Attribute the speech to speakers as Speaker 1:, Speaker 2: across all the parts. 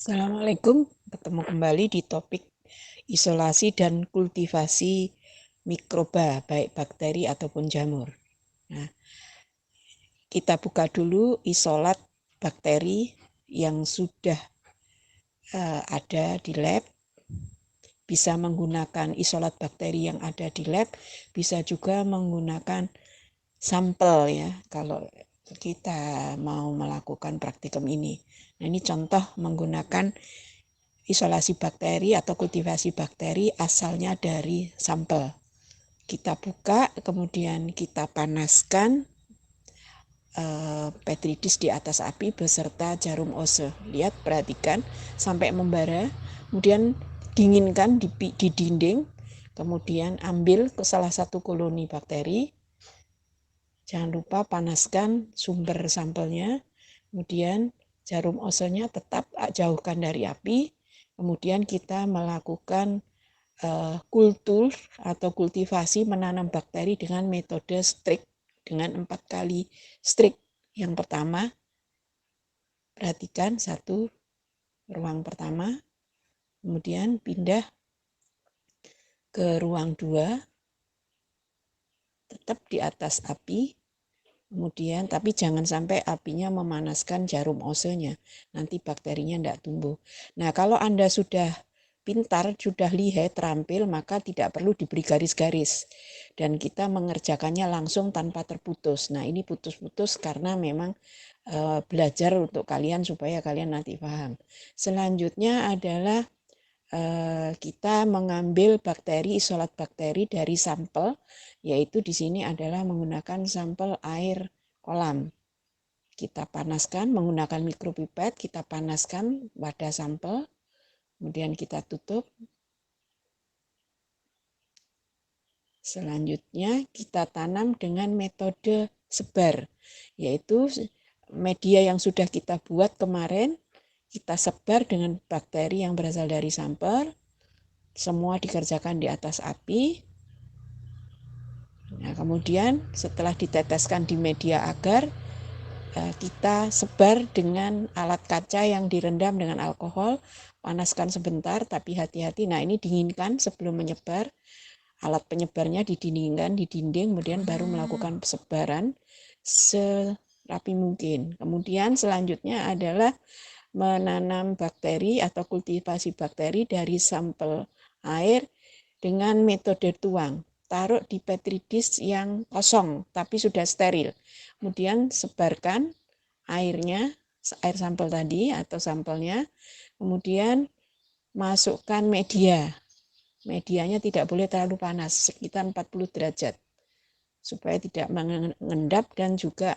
Speaker 1: Assalamualaikum, ketemu kembali di topik isolasi dan kultivasi mikroba, baik bakteri ataupun jamur. Nah, kita buka dulu isolat bakteri yang sudah ada di lab. Bisa menggunakan isolat bakteri yang ada di lab, bisa juga menggunakan sampel ya, kalau kita mau melakukan praktikum ini. Nah, ini contoh menggunakan isolasi bakteri atau kultivasi bakteri asalnya dari sampel. Kita buka, kemudian kita panaskan petri dish di atas api beserta jarum ose. Lihat, perhatikan sampai membara, kemudian dinginkan di dinding, kemudian ambil ke salah satu koloni bakteri. Jangan lupa panaskan sumber sampelnya, kemudian jarum osenya tetap jauhkan dari api. Kemudian kita melakukan kultur atau kultivasi menanam bakteri dengan metode strik dengan 4 kali strik. Yang pertama, perhatikan satu ruang pertama, kemudian pindah ke ruang 2, tetap di atas api, kemudian tapi jangan sampai apinya memanaskan jarum osenya, nanti bakterinya tidak tumbuh. Nah, kalau Anda sudah pintar, sudah lihai, terampil, maka tidak perlu diberi garis-garis. Dan kita mengerjakannya langsung tanpa terputus. Nah, ini putus-putus karena memang belajar untuk kalian supaya kalian nanti paham. Selanjutnya adalah kita mengambil bakteri, isolat bakteri dari sampel, yaitu di sini adalah menggunakan sampel air kolam. Kita panaskan menggunakan mikropipet, kita panaskan pada sampel, kemudian kita tutup. Selanjutnya kita tanam dengan metode sebar, yaitu media yang sudah kita buat kemarin, kita sebar dengan bakteri yang berasal dari sampel. Semua dikerjakan di atas api. Nah, kemudian setelah diteteskan di media agar, kita sebar dengan alat kaca yang direndam dengan alkohol. Panaskan sebentar, tapi hati-hati. Nah, ini dinginkan sebelum menyebar. Alat penyebarnya didinginkan di dinding, kemudian baru melakukan sebaran serapi mungkin. Kemudian selanjutnya adalah menanam bakteri atau kultivasi bakteri dari sampel air dengan metode tuang. Taruh di petri dish yang kosong tapi sudah steril. Kemudian sebarkan airnya, air sampel tadi atau sampelnya. Kemudian masukkan media. Medianya tidak boleh terlalu panas, sekitar 40 derajat. Supaya tidak mengendap dan juga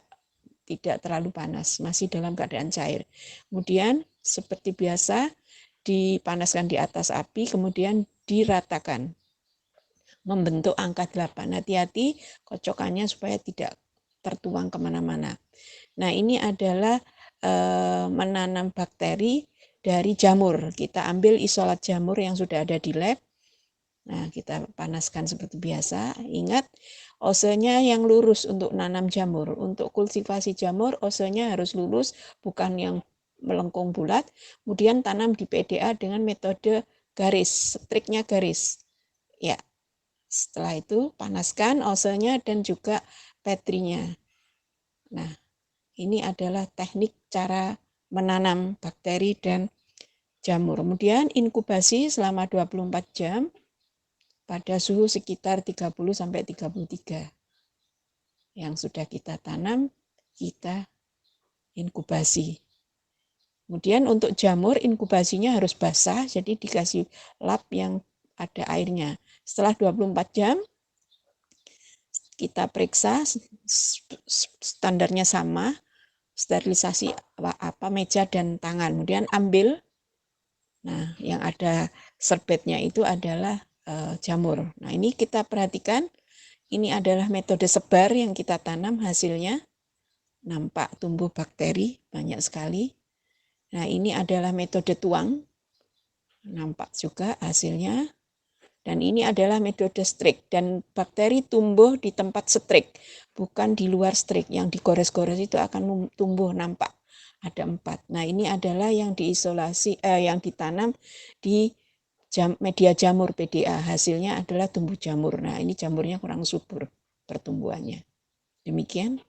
Speaker 1: tidak terlalu panas, masih dalam keadaan cair. Kemudian seperti biasa dipanaskan di atas api, kemudian diratakan membentuk angka 8. Hati-hati kocokannya supaya tidak tertuang kemana-mana. Nah, ini adalah menanam bakteri dari jamur. Kita ambil isolat jamur yang sudah ada di lab. Nah, kita panaskan seperti biasa. Ingat, osenya yang lurus untuk nanam jamur. Untuk kultivasi jamur, osenya harus lurus, bukan yang melengkung bulat. Kemudian tanam di PDA dengan metode garis, striknya garis. Ya, setelah itu panaskan osenya dan juga petrinya. Nah, ini adalah teknik cara menanam bakteri dan jamur. Kemudian inkubasi selama 24 jam pada suhu sekitar 30-33. Yang sudah kita tanam, kita inkubasi. Kemudian untuk jamur, inkubasinya harus basah, jadi dikasih lap yang ada airnya. Setelah 24 jam, kita periksa standarnya sama, sterilisasi meja dan tangan. Kemudian ambil, nah yang ada serbetnya itu adalah jamur. Nah, ini kita perhatikan, ini adalah metode sebar yang kita tanam, hasilnya nampak tumbuh bakteri banyak sekali. Nah, ini adalah metode tuang, nampak juga hasilnya. Dan ini adalah metode strik, dan bakteri tumbuh di tempat strik, bukan di luar strik. Yang digores-gores itu akan tumbuh nampak ada 4. Nah, ini adalah yang diisolasi, yang ditanam di media jamur PDA. Hasilnya adalah tumbuh jamur. Nah, ini jamurnya kurang subur pertumbuhannya. Demikian.